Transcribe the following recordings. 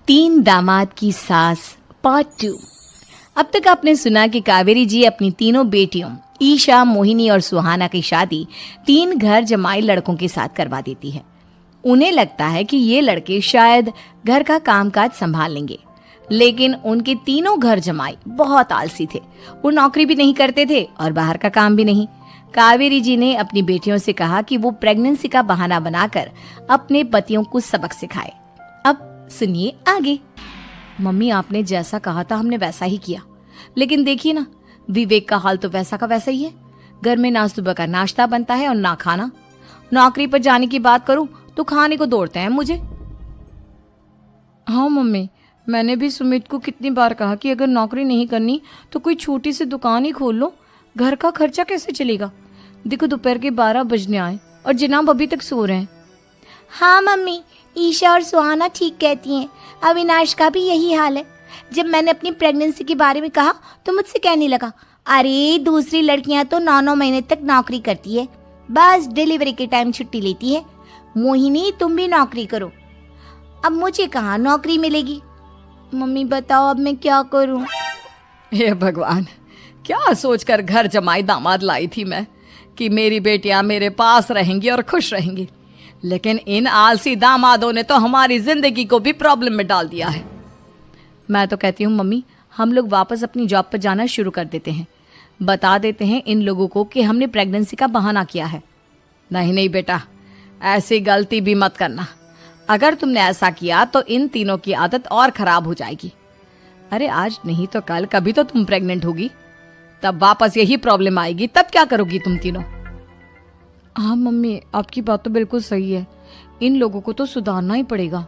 तीन दामाद की सास पार्ट 2। अब तक आपने सुना कि कावेरी जी अपनी तीनों बेटियों ईशा, मोहिनी और सुहाना की शादी 3 घर जमाई लड़कों के साथ करवा देती है। उन्हें लगता है कि ये लड़के शायद घर का कामकाज संभाल लेंगे, लेकिन उनके तीनों घर जमाई बहुत आलसी थे। वो नौकरी भी नहीं करते थे और बाहर का काम भी नहीं। कावेरी जी ने अपनी बेटियों से कहा कि वो प्रेगनेंसी का बहाना बनाकर अपने पतियों को सबक सिखाए। अब सुनिए आगे। मम्मी, आपने जैसा कहा था हमने वैसा ही किया, लेकिन देखिए ना, विवेक का हाल तो वैसा का वैसा ही है। घर में ना सुबह का नाश्ता बनता है और ना खाना। नौकरी पर जाने की बात करूं तो खाने को दौड़ते हैं मुझे। हाँ मम्मी, मैंने भी सुमित को कितनी बार कहा कि अगर नौकरी नहीं करनी तो कोई छोटी सी दुकान ही खोल लो। घर का खर्चा कैसे चलेगा? देखो दोपहर के 12 बजने आए और जनाब अभी तक सो रहे हैं। हाँ मम्मी, ईशा और सुहाना ठीक कहती हैं। अविनाश का भी यही हाल है। जब मैंने अपनी प्रेगनेंसी के बारे में कहा तो मुझसे कहने लगा, अरे दूसरी लड़कियां तो 9-9 महीने तक नौकरी करती है, बस डिलीवरी के टाइम छुट्टी लेती है। मोहिनी, तुम भी नौकरी करो। अब मुझे कहाँ नौकरी मिलेगी? मम्मी बताओ अब मैं क्या करूं? हे भगवान, क्या सोचकर घर जमाई दामाद लाई थी मैं कि मेरी बेटियां मेरे पास रहेंगी और खुश रहेंगी, लेकिन इन आलसी दामादों ने तो हमारी जिंदगी को भी प्रॉब्लम में डाल दिया है। मैं तो कहती हूँ मम्मी, हम लोग वापस अपनी जॉब पर जाना शुरू कर देते हैं। बता देते हैं इन लोगों को कि हमने प्रेगनेंसी का बहाना किया है। नहीं नहीं बेटा, ऐसी गलती भी मत करना। अगर तुमने ऐसा किया तो इन तीनों की आदत और खराब हो जाएगी। अरे आज नहीं तो कल कभी तो तुम प्रेग्नेंट होगी, तब वापस यही प्रॉब्लम आएगी। तब क्या करोगी तुम तीनों? हाँ मम्मी, आपकी बात तो बिल्कुल सही है। इन लोगों को तो सुधारना ही पड़ेगा।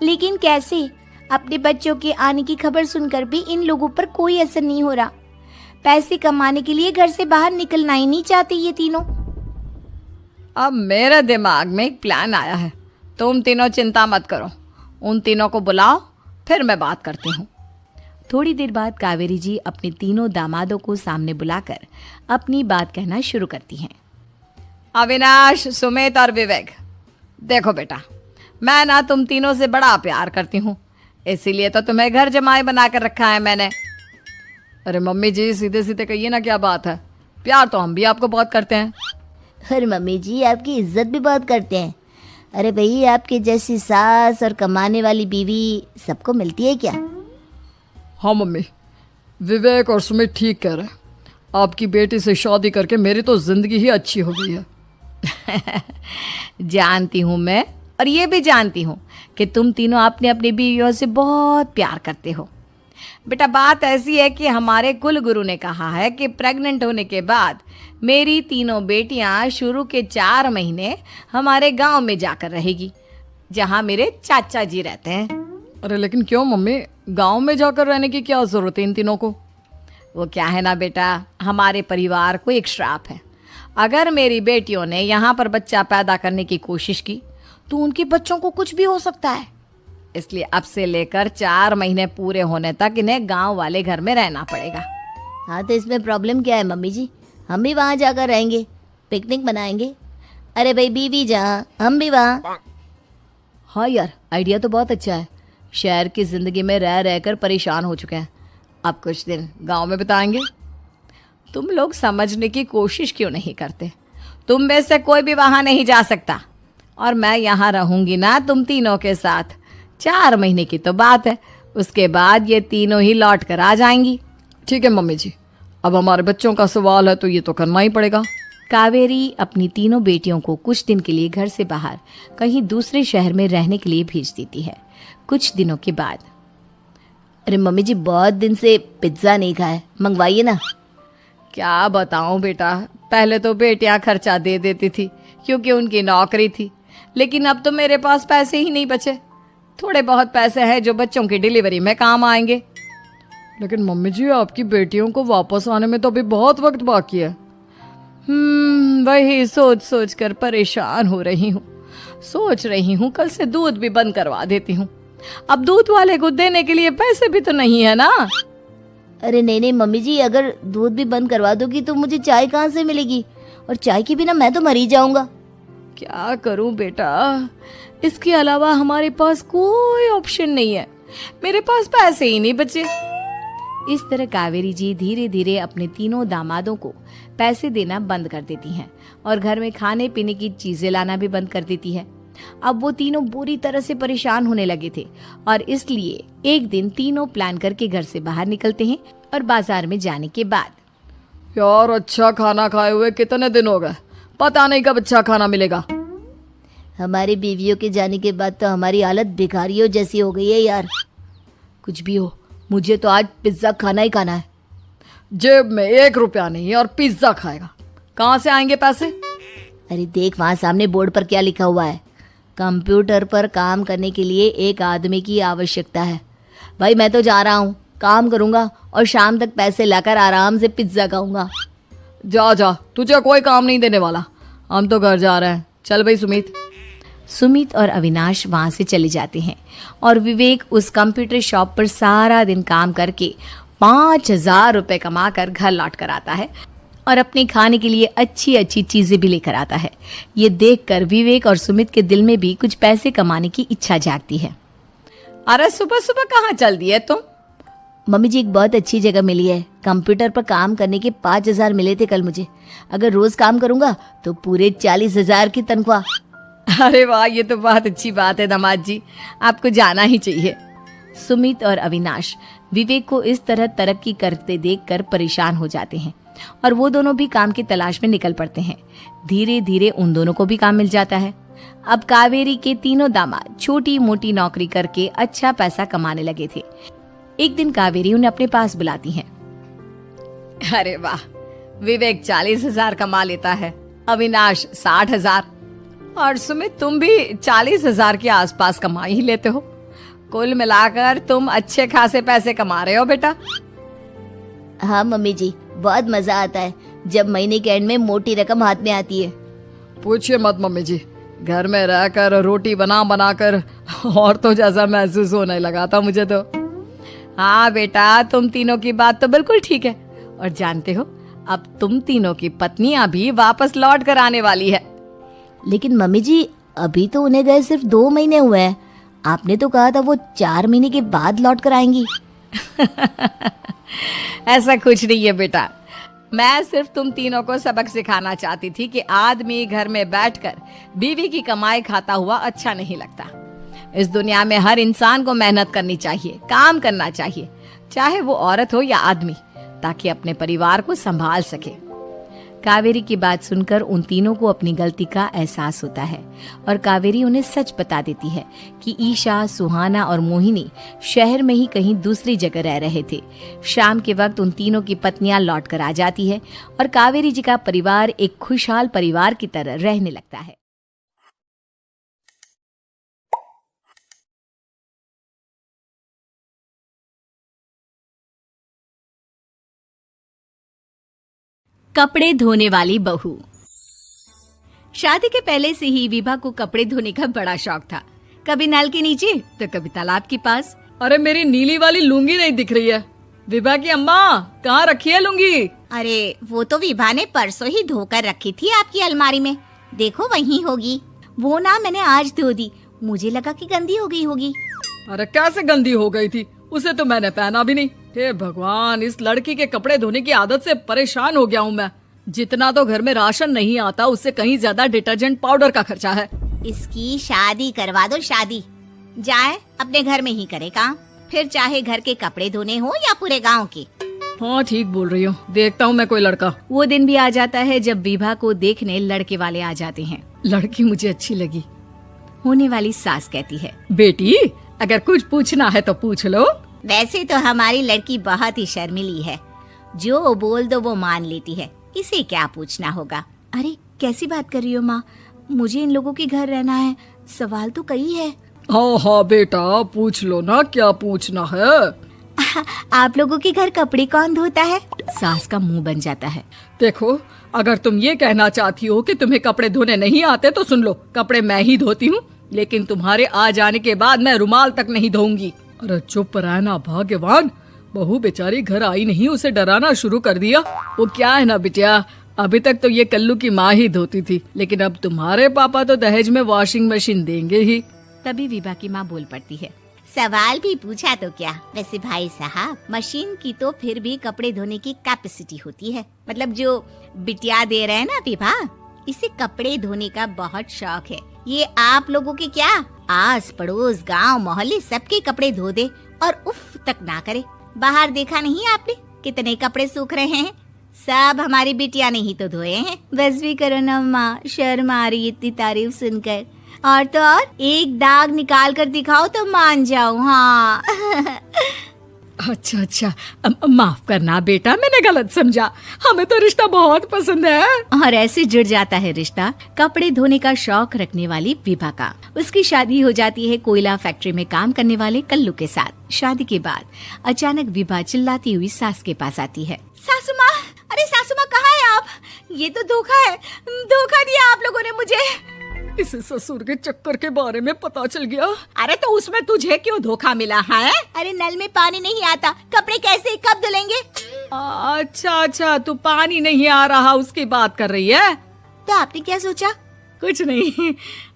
लेकिन कैसे? अपने बच्चों के आने की खबर सुनकर भी इन लोगों पर कोई असर नहीं हो रहा। पैसे कमाने के लिए घर से बाहर निकलना ही नहीं चाहते ये तीनों। अब मेरे दिमाग में एक प्लान आया है। तुम तीनों चिंता मत करो, उन तीनों को बुलाओ, फिर मैं बात करती हूँ। थोड़ी देर बाद कावेरी जी अपने तीनों दामादों को सामने बुलाकर अपनी बात कहना शुरू करती हैं। अविनाश, सुमित और विवेक, देखो बेटा, मैं ना तुम तीनों से बड़ा प्यार करती हूँ, इसीलिए तो तुम्हें घर जमाई बनाकर रखा है मैंने। अरे मम्मी जी, सीधे सीधे कहिए ना, क्या बात है? प्यार तो हम भी आपको बहुत करते हैं। अरे मम्मी जी, आपकी इज्जत भी बहुत करते हैं। अरे भाई, आपके जैसी सास और कमाने वाली बीवी सबको मिलती है क्या? हाँ मम्मी, विवेक और सुमित ठीक कह रहे हैं। आपकी बेटी से शादी करके मेरी तो जिंदगी ही अच्छी हो गई है। जानती हूँ मैं, और ये भी जानती हूँ कि तुम तीनों अपने अपनी बीवियों से बहुत प्यार करते हो। बेटा, बात ऐसी है कि हमारे कुल गुरु ने कहा है कि प्रेग्नेंट होने के बाद मेरी तीनों बेटियां शुरू के 4 महीने हमारे गांव में जाकर रहेगी, जहां मेरे चाचा जी रहते हैं। अरे लेकिन क्यों मम्मी, गांव में जाकर रहने की क्या जरूरत है इन तीनों को? वो क्या है ना बेटा, हमारे परिवार को एक श्राप है। अगर मेरी बेटियों ने यहाँ पर बच्चा पैदा करने की कोशिश की तो उनके बच्चों को कुछ भी हो सकता है। इसलिए अब से लेकर 4 महीने पूरे होने तक इन्हें गांव वाले घर में रहना पड़ेगा। हाँ तो इसमें प्रॉब्लम क्या है मम्मी जी? हम भी वहाँ जाकर रहेंगे, पिकनिक बनाएंगे। अरे भाई, बीवी जहाँ हम भी वहाँ। हाँ यार, आइडिया तो बहुत अच्छा है। शहर की जिंदगी में रह रहकर परेशान हो चुके हैं, अब कुछ दिन गांव में बिताएंगे। तुम लोग समझने की कोशिश क्यों नहीं करते? तुम में से कोई भी वहां नहीं जा सकता, और मैं यहाँ रहूंगी ना तुम तीनों के साथ। 4 महीने की तो बात है, उसके बाद ये तीनों ही लौट कर आ जाएंगी। ठीक है मम्मी जी, अब हमारे बच्चों का सवाल है तो ये तो करना ही पड़ेगा। कावेरी अपनी तीनों बेटियों को कुछ दिन के लिए घर से बाहर कहीं दूसरे शहर में रहने के लिए भेज देती है। कुछ दिनों के बाद, अरे मम्मी जी, बहुत दिन से पिज्ज़ा नहीं खाया, मंगवाइए ना। क्या बताऊं बेटा, पहले तो बेटियां खर्चा दे देती थी क्योंकि उनकी नौकरी थी, लेकिन अब तो मेरे पास पैसे ही नहीं बचे। थोड़े बहुत पैसे हैं जो बच्चों की डिलीवरी में काम आएंगे। लेकिन मम्मी जी, आपकी बेटियों को वापस आने में तो अभी बहुत वक्त बाकी है। वही सोच सोच कर परेशान हो रही हूँ। सोच रही हूँ कल से दूध भी बंद करवा देती हूँ। अब दूध वाले को देने के लिए पैसे भी तो नहीं है ना। अरे नहीं नहीं मम्मी जी, अगर दूध भी बंद करवा दोगी तो मुझे चाय कहाँ से मिलेगी? और चाय के बिना मैं तो मर ही जाऊंगा। क्या करूं बेटा, इसके अलावा हमारे पास कोई ऑप्शन नहीं है। मेरे पास पैसे ही नहीं बचे। इस तरह कावेरी जी धीरे धीरे अपने तीनों दामादों को पैसे देना बंद कर देती हैं और घर में खाने पीने की चीजें लाना भी बंद कर देती है। अब वो तीनों बुरी तरह से परेशान होने लगे थे और इसलिए एक दिन तीनों प्लान करके घर से बाहर निकलते हैं और बाजार में जाने के बाद यार अच्छा खाना खाए हुए कितने दिन हो गए, पता नहीं कब अच्छा खाना मिलेगा। हमारी बीवियों के जाने के बाद तो हमारी हालत भिखारियों जैसी हो गई है यार। कुछ भी हो, मुझे तो आज पिज्जा खाना ही खाना है। जेब में 1 रुपया नहीं और पिज्जा खाएगा, कहाँ से आएंगे पैसे? अरे देख वहाँ सामने बोर्ड पर क्या लिखा हुआ है, कंप्यूटर पर काम करने के लिए एक आदमी की आवश्यकता है। भाई मैं तो जा रहा हूँ, काम करूँगा और शाम तक पैसे लाकर आराम से पिज्जा खाऊंगा। जा जा, तुझे कोई काम नहीं देने वाला, हम तो घर जा रहे हैं। चल भाई सुमित। सुमित और अविनाश वहां से चले जाते हैं और विवेक उस कंप्यूटर शॉप पर सारा दिन काम करके 5,000 रुपए कमा कर घर लौट कर आता है और अपने खाने के लिए अच्छी अच्छी चीजें भी लेकर आता है। ये देखकर विवेक और सुमित के दिल में भी कुछ पैसे कमाने की इच्छा जागती है। अरे सुबह सुबह कहाँ चल दी है तुम? मम्मी जी एक बहुत अच्छी जगह मिली है, कंप्यूटर पर काम करने के 5,000 मिले थे कल मुझे। अगर रोज काम करूंगा तो पूरे 40,000 की तनख्वाह। अरे वाह, ये तो बहुत अच्छी बात है दामाद जी, आपको जाना ही चाहिए। सुमित और अविनाश विवेक को इस तरह तरक्की करते देखकर परेशान हो जाते हैं और वो दोनों भी काम की तलाश में निकल पड़ते हैं। धीरे धीरे उन दोनों को भी काम मिल जाता है। अब कावेरी के तीनों दामाद छोटी मोटी नौकरी करके अच्छा पैसा कमाने लगे थे। एक दिन कावेरी उन्हें अपने पास बुलाती है। अरे वाह, विवेक 40,000 कमा लेता है, अविनाश 60,000 और सुमित तुम भी 40,000 के आसपास कमा ही लेते हो। कुल मिलाकर तुम अच्छे खासे पैसे कमा रहे हो बेटा। हाँ मम्मी जी, बहुत मजा आता है जब महीने के एंड में मोटी रकम हाथ में आती है। पूछिए मत मम्मी जी, घर में रहकर रोटी बना बना कर और तो जैसा महसूस होने लगा था मुझे तो। हाँ बेटा, तुम तीनों की बात तो बिल्कुल ठीक है और जानते हो अब तुम तीनों की पत्नियां भी वापस लौट कर आने वाली है। लेकिन मम्मी जी अभी तो उन्हें गए सिर्फ 2 महीने हुए हैं, आपने तो कहा था वो 4 महीने के बाद लौट कर आएंगी। ऐसा कुछ नहीं है बेटा, मैं सिर्फ तुम तीनों को सबक सिखाना चाहती थी कि आदमी घर में बैठकर बीवी की कमाई खाता हुआ अच्छा नहीं लगता। इस दुनिया में हर इंसान को मेहनत करनी चाहिए, काम करना चाहिए, चाहे वो औरत हो या आदमी, ताकि अपने परिवार को संभाल सके। कावेरी की बात सुनकर उन तीनों को अपनी गलती का एहसास होता है और कावेरी उन्हें सच बता देती है कि ईशा, सुहाना और मोहिनी शहर में ही कहीं दूसरी जगह रह रहे थे। शाम के वक्त उन तीनों की पत्नियां लौट कर आ जाती है और कावेरी जी का परिवार एक खुशहाल परिवार की तरह रहने लगता है। कपड़े धोने वाली बहू। शादी के पहले से ही विभा को कपड़े धोने का बड़ा शौक था, कभी नल के नीचे तो कभी तालाब के पास। अरे मेरी नीली वाली लुंगी नहीं दिख रही है। विभा की अम्मा, कहाँ रखी है लुंगी? अरे वो तो विभा ने परसों ही धोकर रखी थी आपकी अलमारी में, देखो वहीं होगी। वो ना मैंने आज धो दी, मुझे लगा कि गंदी हो गई होगी। अरे कैसे गंदी हो गई थी, उसे तो मैंने पहना भी नहीं। हे भगवान, इस लड़की के कपड़े धोने की आदत से परेशान हो गया हूँ मैं। जितना तो घर में राशन नहीं आता उससे कहीं ज्यादा डिटर्जेंट पाउडर का खर्चा है। इसकी शादी करवा दो, शादी जाए अपने घर में ही करे काम, फिर चाहे घर के कपड़े धोने हो या पूरे गांव के। हाँ ठीक बोल रही हो, देखता हूँ मैं कोई लड़का। वो दिन भी आ जाता है जब विभा को देखने लड़के वाले आ जाते हैं। लड़की मुझे अच्छी लगी। होने वाली सास कहती है, बेटी अगर कुछ पूछना है तो पूछ लो। वैसे तो हमारी लड़की बहुत ही शर्मीली है, जो बोल दो वो मान लेती है, इसे क्या पूछना होगा। अरे कैसी बात कर रही हो माँ, मुझे इन लोगों के घर रहना है, सवाल तो कई है। हाँ हाँ बेटा पूछ लो ना, क्या पूछना है। आप लोगों के घर कपड़े कौन धोता है? सास का मुंह बन जाता है। देखो अगर तुम ये कहना चाहती हो कि तुम्हें कपड़े धोने नहीं आते तो सुन लो, कपड़े मैं ही धोती हूँ, लेकिन तुम्हारे आ जाने के बाद मैं रुमाल तक नहीं धोऊंगी। अरे चुप रहना भाग्यवान, बहू बेचारी घर आई नहीं, उसे डराना शुरू कर दिया। वो क्या है ना बिटिया, अभी तक तो ये कल्लू की माँ ही धोती थी, लेकिन अब तुम्हारे पापा तो दहेज में वॉशिंग मशीन देंगे ही। तभी विभा की माँ बोल पड़ती है। सवाल भी पूछा तो क्या। वैसे भाई साहब, मशीन की तो फिर भी कपड़े धोने की कैपेसिटी होती है। मतलब जो बिटिया दे रहे हैं ना विभा, इसे कपड़े धोने का बहुत शौक है। ये आप लोगों के क्या, आस पड़ोस गांव मोहल्ले सबके कपड़े धो दे और उफ तक ना करे। बाहर देखा नहीं आपने कितने कपड़े सूख रहे हैं? सब हमारी बिटिया ने ही तो धोए हैं। बस भी करो ना माँ, शर्म आ रही इतनी तारीफ सुनकर। और तो और एक दाग निकाल कर दिखाओ तो मान जाओ। हाँ अच्छा, माफ करना बेटा, मैंने गलत समझा। हमें तो रिश्ता बहुत पसंद है। और ऐसे जुड़ जाता है रिश्ता कपड़े धोने का शौक रखने वाली विभा का। उसकी शादी हो जाती है कोयला फैक्ट्री में काम करने वाले कल्लू के साथ। शादी के बाद अचानक विभा चिल्लाती हुई सास के पास आती है। सासू माँ, अरे सासू माँ कहाँ है आप? ये तो धोखा है, धोखा दिया आप लोगों ने मुझे। इसे ससुर के चक्कर के बारे में पता चल गया। अरे तो उसमें तुझे क्यों धोखा मिला है? अरे नल में पानी नहीं आता, कपड़े कैसे कब धुलेंगे? अच्छा, तू पानी नहीं आ रहा उसकी बात कर रही है। तो आपने क्या सोचा? कुछ नहीं।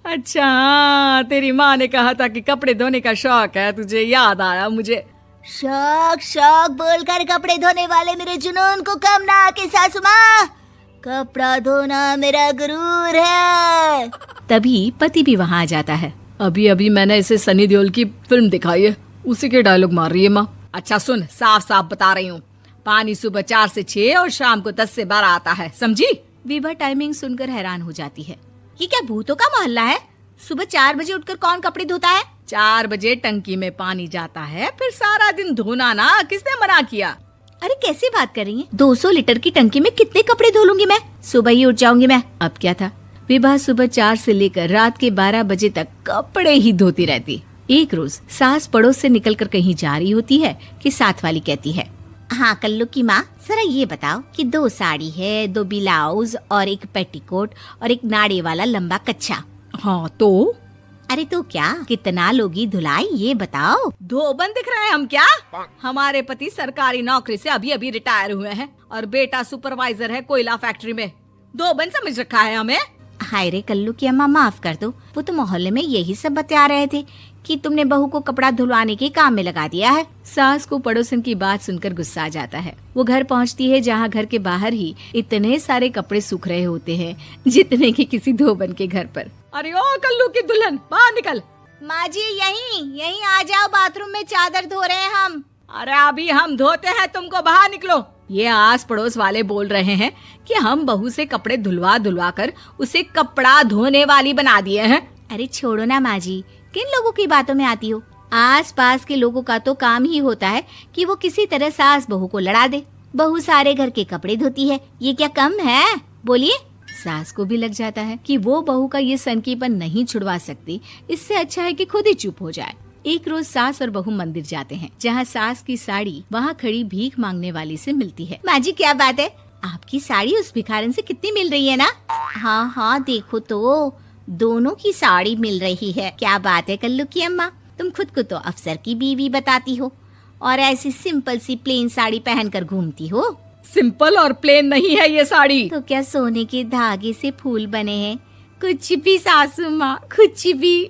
अच्छा हाँ, तेरी माँ ने कहा था कि कपड़े धोने का शौक है तुझे, याद आया मुझे। शौक बोलकर कपड़े धोने वाले मेरे जुनून को कम ना आके सासू माँ, कपड़ा धोना मेरा गुरूर है। तभी पति भी वहाँ आ जाता है। अभी मैंने इसे सनी देओल की फिल्म दिखाई है, उसी के डायलॉग मार रही है माँ। अच्छा सुन, साफ साफ बता रही हूँ, पानी सुबह 4 से 6 और शाम को 10 से 12 आता है, समझी? विभा टाइमिंग सुनकर हैरान हो जाती है। ये क्या भूतों का मोहल्ला है? सुबह 4 बजे उठकर कौन कपड़े धोता है? 4 बजे टंकी में पानी जाता है, फिर सारा दिन धोना ना, किसने मना किया? अरे कैसी बात कर रही हैं? 200 लीटर की टंकी में कितने कपड़े धो लूंगी मैं? सुबह ही उठ जाऊंगी मैं। अब क्या था, विभा सुबह 4 से लेकर रात के 12 बजे तक कपड़े ही धोती रहती। एक रोज सास पड़ोस से निकलकर कहीं जा रही होती है कि साथ वाली कहती है, हाँ कल्लू की माँ, जरा ये बताओ कि 2 साड़ी है, 2 ब्लाउज और एक पेटीकोट और एक नाड़े वाला लंबा कच्छा। हाँ तो? अरे तो क्या, कितना लोगी धुलाई ये बताओ। धोबन दिख रहे हैं हम क्या? हमारे पति सरकारी नौकरी से अभी रिटायर हुए हैं और बेटा सुपरवाइजर है कोयला फैक्ट्री में। धोबन समझ रखा है हमें? हाय रे कल्लू की अम्मा, माफ कर दो। वो तो मोहल्ले में यही सब बता रहे थे कि तुमने बहू को कपड़ा धुलवाने के काम में लगा दिया है। सास को पड़ोसन की बात सुनकर गुस्सा आ जाता है। वो घर पहुंचती है जहां घर के बाहर ही इतने सारे कपड़े सूख रहे होते हैं जितने कि किसी धोबन के घर पर। अरे ओ कल्लू की दुल्हन, बाहर निकल। माँ जी यहीं आ जाओ, बाथरूम में चादर धो रहे हैं हम। अरे अभी हम धोते हैं, तुमको बाहर निकलो। ये आस पड़ोस वाले बोल रहे हैं कि हम बहू से कपड़े धुलवा कर उसे कपड़ा धोने वाली बना दिए हैं। अरे छोड़ो ना माँ जी, किन लोगों की बातों में आती हो? आस पास के लोगों का तो काम ही होता है कि वो किसी तरह सास बहू को लड़ा दे। बहू सारे घर के कपड़े धोती है, ये क्या कम है? बोलिए। सास को भी लग जाता है कि वो बहू का ये सनकीपन नहीं छुड़वा सकती, इससे अच्छा है कि खुद ही चुप हो जाए। एक रोज सास और बहू मंदिर जाते हैं, जहाँ सास की साड़ी वहाँ खड़ी भीख मांगने वाली से मिलती है। माँ जी क्या बात है, आपकी साड़ी उस भिखारन से कितनी मिल रही है ना? हाँ देखो तो दोनों की साड़ी मिल रही है। क्या बात है कल्लू की अम्मा, तुम खुद को तो अफसर की बीवी बताती हो और ऐसी सिंपल सी प्लेन साड़ी पहनकर घूमती हो। सिंपल और प्लेन नहीं है ये साड़ी। तो क्या सोने के धागे से फूल बने हैं? कुछ भी सासू माँ, कुछ भी।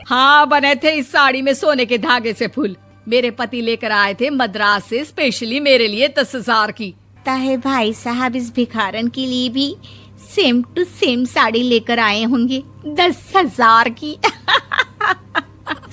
हाँ बने थे इस साड़ी में सोने के धागे से फूल। मेरे पति लेकर आए थे मद्रास से स्पेशली मेरे लिए 10,000 की। ताहे भाई साहब इस भिखारन के लिए भी सेम टू सेम साड़ी लेकर आए होंगे 10,000 की।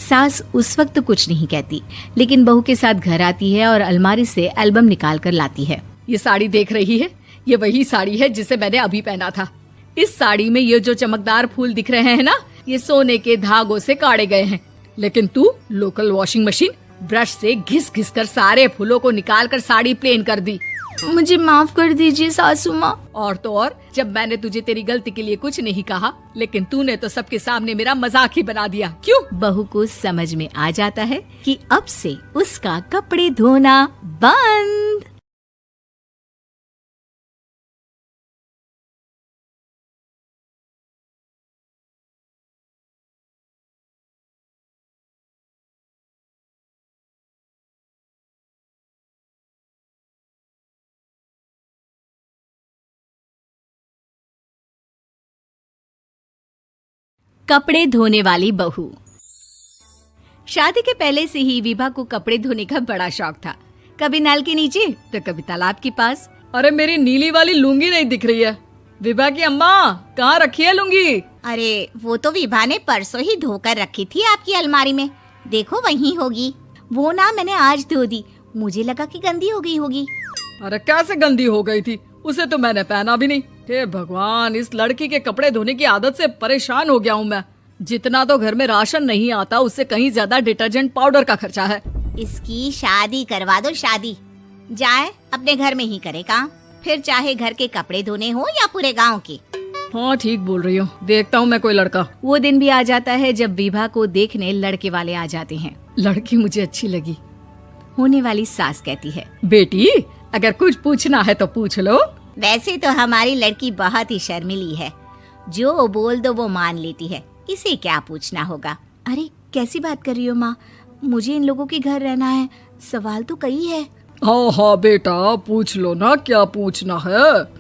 सास उस वक्त कुछ नहीं कहती, लेकिन बहू के साथ घर आती है और अलमारी से एल्बम निकाल कर लाती है। ये साड़ी देख रही है, ये वही साड़ी है जिसे मैंने अभी पहना था। इस साड़ी में ये जो चमकदार फूल दिख रहे हैं ना, ये सोने के धागों से काटे गए हैं। लेकिन तू लोकल वॉशिंग मशीन ब्रश से घिस घिस कर सारे फूलों को निकाल कर साड़ी प्लेन कर दी। मुझे माफ कर दीजिए सासू माँ। और तो और, जब मैंने तुझे तेरी गलती के लिए कुछ नहीं कहा, लेकिन तूने तो सबके सामने मेरा मजाक ही बना दिया। क्यों? बहू को समझ में आ जाता है कि अब से उसका कपड़े धोना बंद। कपड़े धोने वाली बहू। शादी के पहले से ही विभा को कपड़े धोने का बड़ा शौक था। कभी नल के नीचे तो कभी तालाब के पास। अरे मेरी नीली वाली लुंगी नहीं दिख रही है। विभा की अम्मा, कहाँ रखी है लुंगी? अरे वो तो विभा ने परसों ही धोकर रखी थी आपकी अलमारी में, देखो वहीं होगी। वो ना मैंने आज धो दी, मुझे लगा कि गंदी हो गई होगी। अरे कैसे गंदी हो गई थी? उसे तो मैंने पहना भी नहीं। हे भगवान, इस लड़की के कपड़े धोने की आदत से परेशान हो गया हूँ मैं। जितना तो घर में राशन नहीं आता, उससे कहीं ज्यादा डिटर्जेंट पाउडर का खर्चा है। इसकी शादी करवा दो, शादी जाए अपने घर में ही करे काम, फिर चाहे घर के कपड़े धोने हो या पूरे गांव के। हाँ ठीक बोल रही हूँ, देखता हूँ मैं कोई लड़का। वो दिन भी आ जाता है जब विभा को देखने लड़के वाले आ जाते हैं। लड़की मुझे अच्छी लगी। होने वाली सास कहती है, बेटी अगर कुछ पूछना है तो पूछ लो। वैसे तो हमारी लड़की बहुत ही शर्मीली है, जो बोल दो वो मान लेती है, इसे क्या पूछना होगा। अरे कैसी बात कर रही हो माँ, मुझे इन लोगों के घर रहना है, सवाल तो कई है। हाँ हाँ बेटा, पूछ लो ना, क्या पूछना है।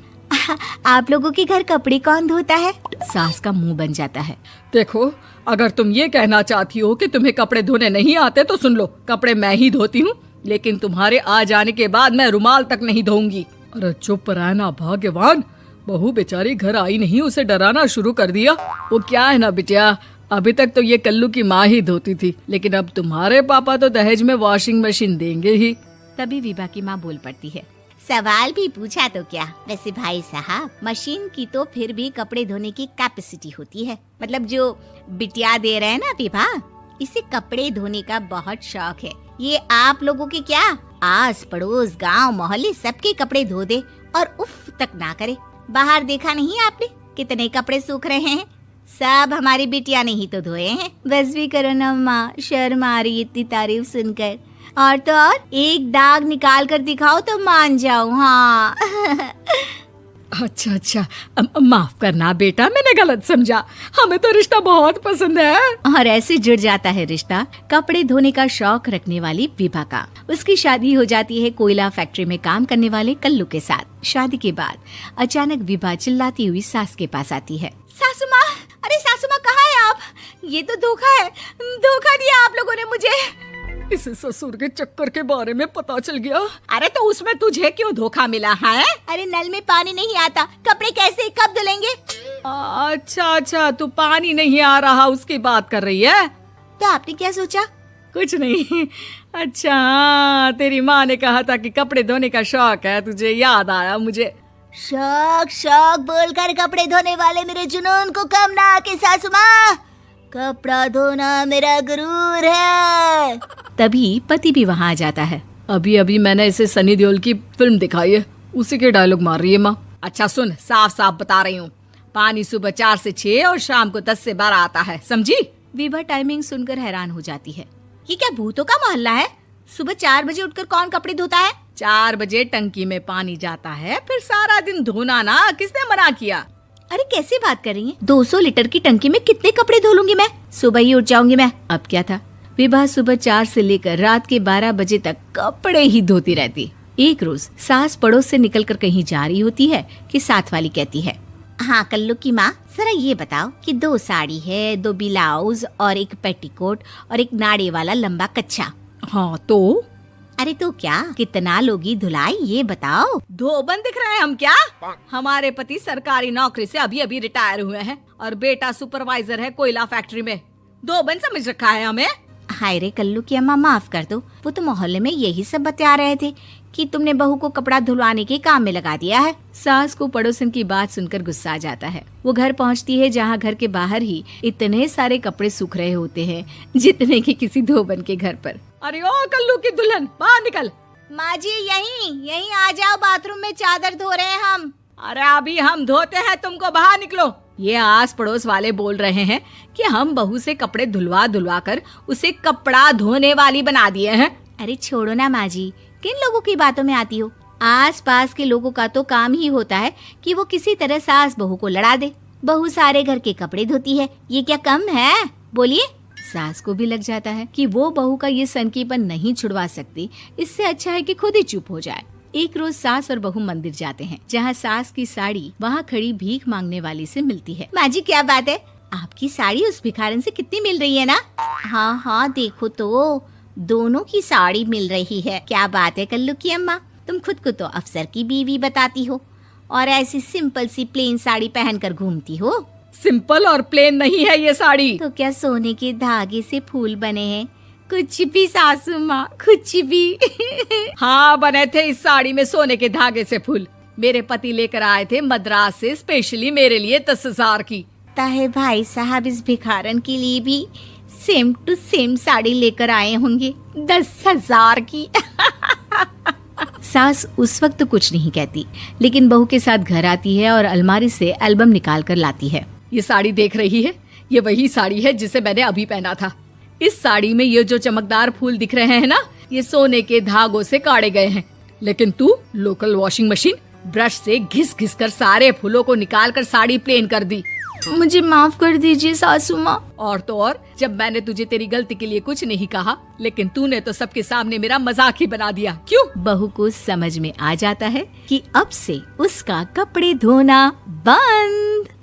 आप लोगों के घर कपड़े कौन धोता है? सास का मुंह बन जाता है। देखो, अगर तुम ये कहना चाहती हो कि तुम्हें कपड़े धोने नहीं आते तो सुन लो, कपड़े मैं ही धोती हूँ, लेकिन तुम्हारे आ जाने के बाद मैं रुमाल तक नहीं धोऊंगी। अरे चुप रहना भाग्यवान, बहू बेचारी घर आई नहीं, उसे डराना शुरू कर दिया। वो क्या है ना बिटिया, अभी तक तो ये कल्लू की माँ ही धोती थी, लेकिन अब तुम्हारे पापा तो दहेज में वॉशिंग मशीन देंगे ही। तभी विभा की माँ बोल पड़ती है, सवाल भी पूछा तो क्या। वैसे भाई साहब, मशीन की तो फिर भी कपड़े धोने की कैपेसिटी होती है। मतलब जो बिटिया दे रहे हैं ना विभा, इसे कपड़े धोने का बहुत शौक है। ये आप लोगों के क्या, आस पड़ोस गांव मोहल्ले सबके कपड़े धो दे और उफ तक ना करे। बाहर देखा नहीं आपने कितने कपड़े सूख रहे हैं? सब हमारी बिटिया ने ही तो धोए हैं। बस भी करो ना माँ, शर्म आ रही इतनी तारीफ सुनकर। और तो और एक दाग निकाल कर दिखाओ तो मान जाऊं। हाँ अच्छा अच्छा, माफ करना बेटा, मैंने गलत समझा। हमें तो रिश्ता बहुत पसंद है। और ऐसे जुड़ जाता है रिश्ता कपड़े धोने का शौक रखने वाली विभा का। उसकी शादी हो जाती है कोयला फैक्ट्री में काम करने वाले कल्लू के साथ। शादी के बाद अचानक विभा चिल्लाती हुई सास के पास आती है। सासू माँ, अरे सासू माँ कहाँ है आप? ये तो धोखा है, धोखा दिया आप लोगों ने मुझे। इसे ससुर के चक्कर के बारे में पता चल गया। अरे तो उसमें तुझे क्यों धोखा मिला है? अरे नल में पानी नहीं आता, कपड़े कैसे कब धुलेंगे? अच्छा अच्छा, तू पानी नहीं आ रहा उसकी बात कर रही है? तो आपने क्या सोचा? कुछ नहीं। अच्छा हाँ, तेरी माँ ने कहा था कि कपड़े धोने का शौक है तुझे, याद आया मुझे। शौक शौक बोलकर कपड़े धोने वाले मेरे जुनून को कम ना आके सासू माँ, कपड़ा धोना मेरा गुरूर है। तभी पति भी वहाँ आ जाता है। अभी अभी मैंने इसे सनी देओल की फिल्म दिखाई है, उसी के डायलॉग मार रही है माँ। अच्छा सुन, साफ साफ बता रही हूँ, पानी सुबह 4 से 6 और शाम को 10 से 12 आता है, समझी? विभा टाइमिंग सुनकर हैरान हो जाती है। ये क्या भूतों का मोहल्ला है? सुबह 4 बजे उठकर कौन कपड़े धोता है? 4 बजे टंकी में पानी जाता है, फिर सारा दिन धोना ना, किसने मना किया? अरे कैसी बात कर रही हैं? 200 लीटर की टंकी में कितने कपड़े धो लूंगी मैं? सुबह ही उठ जाऊंगी मैं। अब क्या था, विभा सुबह 4 से लेकर रात के 12 बजे तक कपड़े ही धोती रहती। एक रोज सास पड़ोस से निकलकर कहीं जा रही होती है कि साथ वाली कहती है, हाँ कल्लू की माँ, जरा ये बताओ कि 2 साड़ी है, 2 ब्लाउज और एक पेटीकोट और एक नाड़े वाला लंबा कच्छा। हाँ तो? अरे तो क्या, कितना लोगी धुलाई ये बताओ। धोबन दिख रहे हैं हम क्या? हमारे पति सरकारी नौकरी से अभी अभी रिटायर हुए हैं और बेटा सुपरवाइजर है कोयला फैक्ट्री में। धोबन समझ रखा है हमें? हाय रे कल्लू की अम्मा, माफ कर दो, वो तो मोहल्ले में यही सब बता रहे थे कि तुमने बहू को कपड़ा धुलवाने के काम में लगा दिया है। सास को पड़ोसन की बात सुनकर गुस्सा आ जाता है। वो घर पहुंचती है जहां घर के बाहर ही इतने सारे कपड़े सूख रहे होते हैं जितने कि किसी धोबन के घर पर। अरे ओ कल्लू की दुल्हन, बाहर निकल। माँ जी यहीं आ जाओ, बाथरूम में चादर धो रहे हैं हम। अरे अभी हम धोते हैं, तुमको बाहर निकलो। ये आस पड़ोस वाले बोल रहे हैं कि हम बहू से कपड़े धुलवा कर उसे कपड़ा धोने वाली बना दिए हैं। अरे छोड़ो ना माँ जी, किन लोगों की बातों में आती हो? आस पास के लोगों का तो काम ही होता है कि वो किसी तरह सास बहू को लड़ा दे। बहू सारे घर के कपड़े धोती है, ये क्या कम है? बोलिए। सास को भी लग जाता है कि वो बहू का ये सनकीपन नहीं छुड़वा सकती, इससे अच्छा है कि खुद ही चुप हो जाए। एक रोज सास और बहू मंदिर जाते हैं, जहाँ सास की साड़ी वहाँ खड़ी भीख मांगने वाली से मिलती है। माँ जी क्या बात है, आपकी साड़ी उस भिखारन से कितनी मिल रही है ना? हाँ हाँ, देखो तो दोनों की साड़ी मिल रही है। क्या बात है कल्लू की अम्मा, तुम खुद को तो अफसर की बीवी बताती हो और ऐसी सिंपल सी प्लेन साड़ी पहनकर घूमती हो। सिंपल और प्लेन नहीं है ये साड़ी। तो क्या सोने के धागे से फूल बने हैं? कुछ भी सासू माँ, कुछ भी। हाँ, बने थे इस साड़ी में सोने के धागे से फूल। मेरे पति लेकर आए थे मद्रास से स्पेशली मेरे लिए 10,000 की। ताहे भाई साहब इस भिखारन के लिए भी सेम टू सेम साड़ी लेकर आए होंगे 10,000 की। सास उस वक्त तो कुछ नहीं कहती, लेकिन बहू के साथ घर आती है और अलमारी से एल्बम निकाल कर लाती है। ये साड़ी देख रही है, ये वही साड़ी है जिसे मैंने अभी पहना था। इस साड़ी में ये जो चमकदार फूल दिख रहे हैं ना, ये सोने के धागों से काढ़े गए हैं। लेकिन तू लोकल वॉशिंग मशीन ब्रश से घिस घिस कर सारे फूलों को निकाल कर साड़ी प्लेन कर दी। मुझे माफ कर दीजिए सासू माँ। और तो और, जब मैंने तुझे तेरी गलती के लिए कुछ नहीं कहा, लेकिन तूने तो सबके सामने मेरा मजाक ही बना दिया। क्यों? बहू को समझ में आ जाता है कि अब से उसका कपड़े धोना बंद।